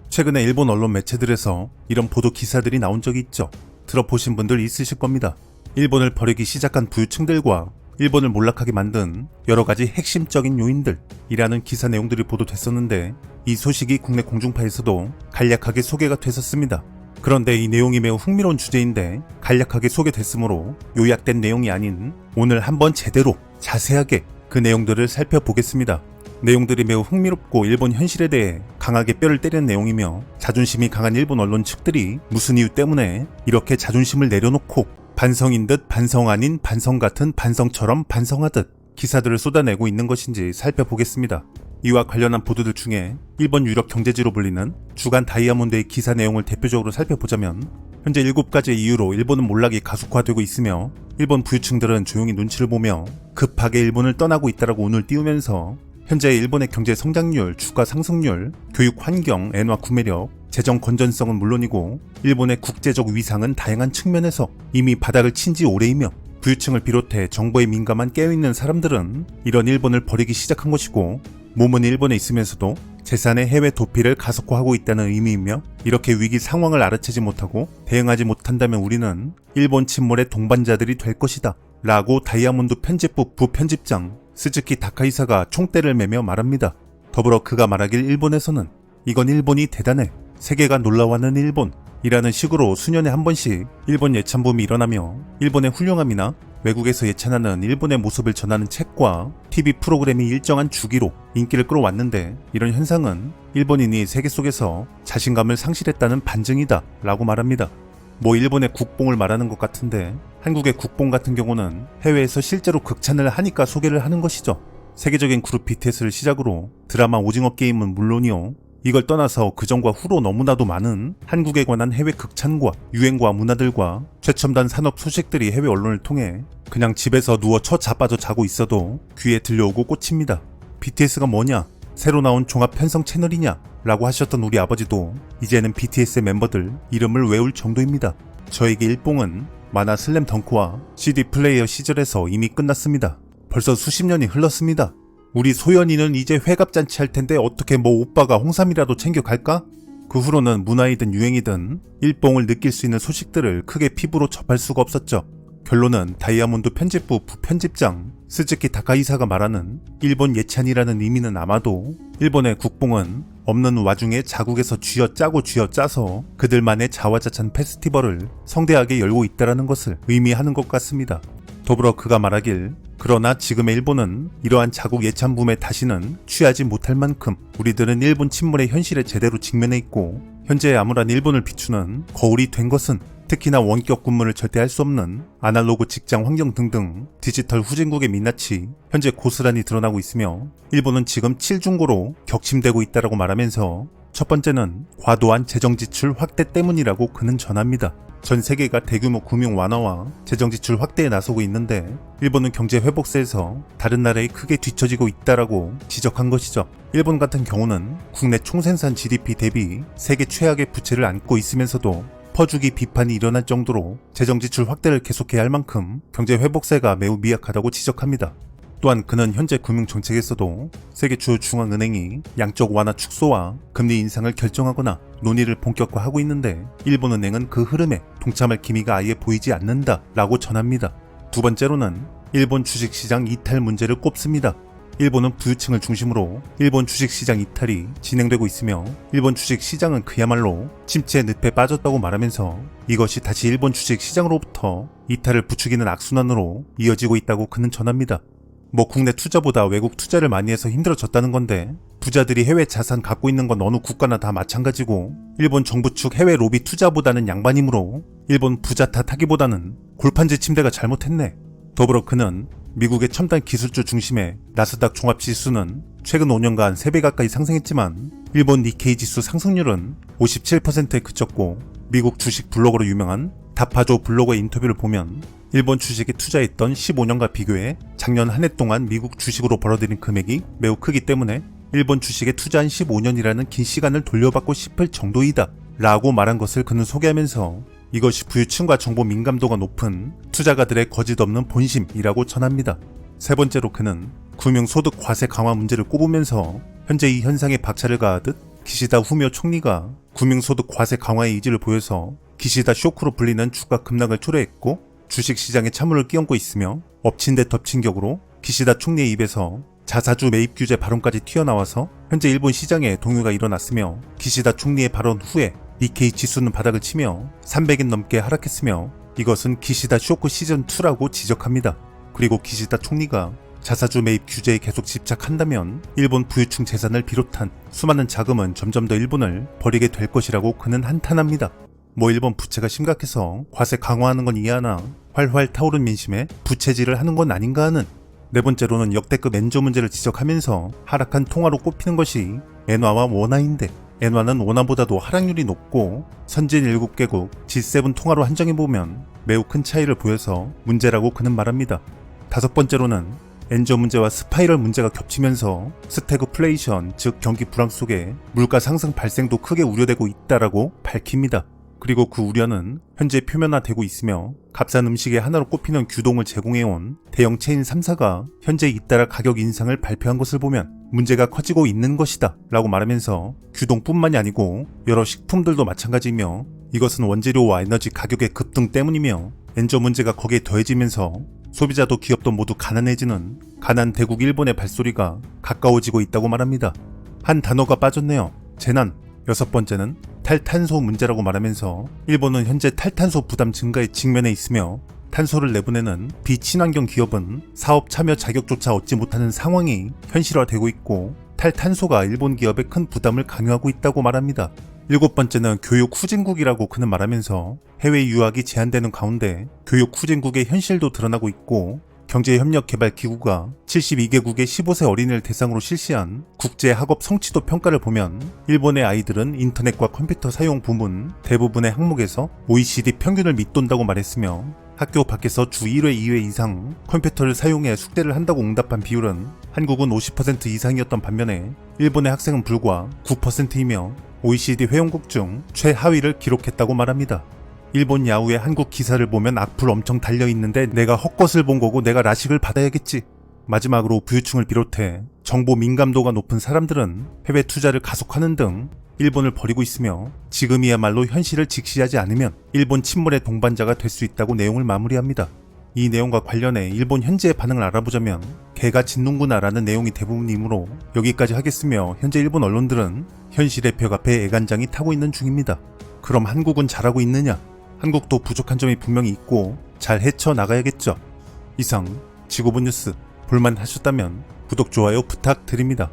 최근에 일본 언론 매체들에서 이런 보도 기사들이 나온 적이 있죠. 들어보신 분들 있으실 겁니다. 일본을 버리기 시작한 부유층들과 일본을 몰락하게 만든 여러가지 핵심적인 요인들이라는 기사 내용들이 보도됐었는데, 이 소식이 국내 공중파에서도 간략하게 소개가 됐었습니다. 그런데 이 내용이 매우 흥미로운 주제인데 간략하게 소개됐으므로 요약된 내용이 아닌 오늘 한번 제대로 자세하게 그 내용들을 살펴보겠습니다. 내용들이 매우 흥미롭고 일본 현실에 대해 강하게 뼈를 때리는 내용이며, 자존심이 강한 일본 언론 측들이 무슨 이유 때문에 이렇게 자존심을 내려놓고 반성인 듯 반성 아닌 반성 같은 반성처럼 반성하듯 기사들을 쏟아내고 있는 것인지 살펴보겠습니다. 이와 관련한 보도들 중에 일본 유력 경제지로 불리는 주간 다이아몬드의 기사 내용을 대표적으로 살펴보자면, 현재 7가지의 이유로 일본은 몰락이 가속화되고 있으며 일본 부유층들은 조용히 눈치를 보며 급하게 일본을 떠나고 있다라고 운을 띄우면서 현재 일본의 경제 성장률, 주가 상승률, 교육 환경, 엔화 구매력, 재정 건전성은 물론이고 일본의 국제적 위상은 다양한 측면에서 이미 바닥을 친 지 오래이며, 부유층을 비롯해 정보에 민감한 깨어있는 사람들은 이런 일본을 버리기 시작한 것이고, 몸은 일본에 있으면서도 재산의 해외 도피를 가속화하고 있다는 의미이며, 이렇게 위기 상황을 알아채지 못하고 대응하지 못한다면 우리는 일본 침몰의 동반자들이 될 것이다 라고 다이아몬드 편집부 부편집장 스즈키 다카이사가 총대를 매며 말합니다. 더불어 그가 말하길 일본에서는 이건 일본이 대단해, 세계가 놀라워하는 일본 이라는 식으로 수년에 한 번씩 일본 예찬붐이 일어나며, 일본의 훌륭함이나 외국에서 예찬하는 일본의 모습을 전하는 책과 TV 프로그램이 일정한 주기로 인기를 끌어왔는데, 이런 현상은 일본인이 세계 속에서 자신감을 상실했다는 반증이다 라고 말합니다. 뭐 일본의 국뽕을 말하는 것 같은데, 한국의 국뽕 같은 경우는 해외에서 실제로 극찬을 하니까 소개를 하는 것이죠. 세계적인 그룹 BTS를 시작으로 드라마 오징어 게임은 물론이요, 이걸 떠나서 그전과 후로 너무나도 많은 한국에 관한 해외 극찬과 유행과 문화들과 최첨단 산업 소식들이 해외 언론을 통해 그냥 집에서 누워 자빠져 자고 있어도 귀에 들려오고 꽂힙니다. BTS가 뭐냐? 새로 나온 종합 편성 채널이냐? 라고 하셨던 우리 아버지도 이제는 BTS의 멤버들 이름을 외울 정도입니다. 저에게 일봉은 만화 슬램덩크와 CD 플레이어 시절에서 이미 끝났습니다. 벌써 수십 년이 흘렀습니다. 우리 소연이는 이제 회갑잔치 할 텐데 어떻게 뭐 오빠가 홍삼이라도 챙겨갈까? 그 후로는 문화이든 유행이든 일봉을 느낄 수 있는 소식들을 크게 피부로 접할 수가 없었죠. 결론은 다이아몬드 편집부 부편집장 스즈키 다카이사가 말하는 일본 예찬이라는 의미는 아마도 일본의 국뽕은 없는 와중에 자국에서 쥐어짜고 쥐어짜서 그들만의 자화자찬 페스티벌을 성대하게 열고 있다는 것을 의미하는 것 같습니다. 더불어 그가 말하길, 그러나 지금의 일본은 이러한 자국 예찬붐에 다시는 취하지 못할 만큼 우리들은 일본 침몰의 현실에 제대로 직면해 있고, 현재 암울한 일본을 비추는 거울이 된 것은 특히나 원격 근무를 절대 할 수 없는 아날로그 직장 환경 등등 디지털 후진국의 민낯이 현재 고스란히 드러나고 있으며, 일본은 지금 7중고로 격침되고 있다고 말하면서 첫 번째는 과도한 재정 지출 확대 때문이라고 그는 전합니다. 전 세계가 대규모 금융 완화와 재정 지출 확대에 나서고 있는데 일본은 경제 회복세에서 다른 나라에 크게 뒤처지고 있다라고 지적한 것이죠. 일본 같은 경우는 국내 총생산 GDP 대비 세계 최악의 부채를 안고 있으면서도 퍼주기 비판이 일어날 정도로 재정 지출 확대를 계속해야 할 만큼 경제 회복세가 매우 미약하다고 지적합니다. 또한 그는 현재 금융정책에서도 세계 주요 중앙은행이 양적 완화 축소와 금리 인상을 결정하거나 논의를 본격화하고 있는데, 일본은행은 그 흐름에 동참할 기미가 아예 보이지 않는다 라고 전합니다. 두 번째로는 일본 주식시장 이탈 문제를 꼽습니다. 일본은 부유층을 중심으로 일본 주식시장 이탈이 진행되고 있으며, 일본 주식시장은 그야말로 침체의 늪에 빠졌다고 말하면서 이것이 다시 일본 주식시장으로부터 이탈을 부추기는 악순환으로 이어지고 있다고 그는 전합니다. 뭐 국내 투자보다 외국 투자를 많이 해서 힘들어졌다는 건데, 부자들이 해외 자산 갖고 있는 건 어느 국가나 다 마찬가지고, 일본 정부 측 해외 로비 투자보다는 양반이므로 일본 부자 탓하기보다는 골판지 침대가 잘못했네. 더불어 그는 미국의 첨단 기술주 중심의 나스닥 종합지수는 최근 5년간 3배 가까이 상승했지만 일본 니케이 지수 상승률은 57%에 그쳤고, 미국 주식 블로거로 유명한 다파조 블로거의 인터뷰를 보면 일본 주식에 투자했던 15년과 비교해 작년 한 해 동안 미국 주식으로 벌어들인 금액이 매우 크기 때문에 일본 주식에 투자한 15년이라는 긴 시간을 돌려받고 싶을 정도이다 라고 말한 것을 그는 소개하면서, 이것이 부유층과 정보 민감도가 높은 투자가들의 거짓없는 본심이라고 전합니다. 세 번째로 그는 금융소득 과세 강화 문제를 꼽으면서 현재 이 현상에 박차를 가하듯 기시다 후미오 총리가 국민소득 과세 강화의 의지를 보여서 기시다 쇼크로 불리는 주가 급락을 초래했고 주식시장에 찬물을 끼얹고 있으며 엎친 데 덮친 격으로 기시다 총리의 입에서 자사주 매입 규제 발언까지 튀어나와서 현재 일본 시장에 동요가 일어났으며 기시다 총리의 발언 후에 니케이 지수는 바닥을 치며 300엔 넘게 하락했으며 이것은 기시다 쇼크 시즌2라고 지적합니다. 그리고 기시다 총리가 자사주 매입 규제에 계속 집착한다면 일본 부유층 재산을 비롯한 수많은 자금은 점점 더 일본을 버리게 될 것이라고 그는 한탄합니다. 일본 부채가 심각해서 과세 강화하는 건 이해하나 활활 타오른 민심에 부채질을 하는 건 아닌가 하는. 네 번째로는 역대급 엔저 문제를 지적하면서 하락한 통화로 꼽히는 것이 엔화와 원화인데 엔화는 원화보다도 하락률이 높고 선진 7개국 G7 통화로 한정해보면 매우 큰 차이를 보여서 문제라고 그는 말합니다. 다섯 번째로는 엔저 문제와 스파이럴 문제가 겹치면서 스태그플레이션, 즉 경기 불황 속에 물가 상승 발생도 크게 우려되고 있다라고 밝힙니다. 그리고 그 우려는 현재 표면화되고 있으며 값싼 음식의 하나로 꼽히는 규동을 제공해온 대형 체인 3사가 현재 잇따라 가격 인상을 발표한 것을 보면 문제가 커지고 있는 것이다 라고 말하면서 규동뿐만이 아니고 여러 식품들도 마찬가지이며 이것은 원재료와 에너지 가격의 급등 때문이며 엔저 문제가 거기에 더해지면서 소비자도 기업도 모두 가난해지는 가난 대국 일본의 발소리가 가까워지고 있다고 말합니다. 한 단어가 빠졌네요. 재난. 여섯 번째는 탈탄소 문제라고 말하면서 일본은 현재 탈탄소 부담 증가에 직면해 있으며 탄소를 내보내는 비친환경 기업은 사업 참여 자격조차 얻지 못하는 상황이 현실화되고 있고 탈탄소가 일본 기업에 큰 부담을 강요하고 있다고 말합니다. 일곱 번째는 교육 후진국이라고 그는 말하면서 해외 유학이 제한되는 가운데 교육 후진국의 현실도 드러나고 있고 경제협력개발기구가 72개국의 15세 어린이를 대상으로 실시한 국제학업 성취도 평가를 보면 일본의 아이들은 인터넷과 컴퓨터 사용 부문 대부분의 항목에서 OECD 평균을 밑돈다고 말했으며 학교 밖에서 주 1회 2회 이상 컴퓨터를 사용해 숙제를 한다고 응답한 비율은 한국은 50% 이상이었던 반면에 일본의 학생은 불과 9%이며 OECD 회원국 중 최하위를 기록했다고 말합니다. 일본 야후의 한국 기사를 보면 악플 엄청 달려있는데 내가 헛것을 본 거고 내가 라식을 받아야겠지. 마지막으로 부유층을 비롯해 정보 민감도가 높은 사람들은 해외 투자를 가속하는 등 일본을 버리고 있으며 지금이야말로 현실을 직시하지 않으면 일본 침몰의 동반자가 될 수 있다고 내용을 마무리합니다. 이 내용과 관련해 일본 현재의 반응을 알아보자면 개가 짖는구나 라는 내용이 대부분이므로 여기까지 하겠으며 현재 일본 언론들은 현실의 벽 앞에 애간장이 타고 있는 중입니다. 그럼 한국은 잘하고 있느냐? 한국도 부족한 점이 분명히 있고 잘 헤쳐나가야겠죠. 이상 지구본 뉴스 볼만하셨다면 구독, 좋아요 부탁드립니다.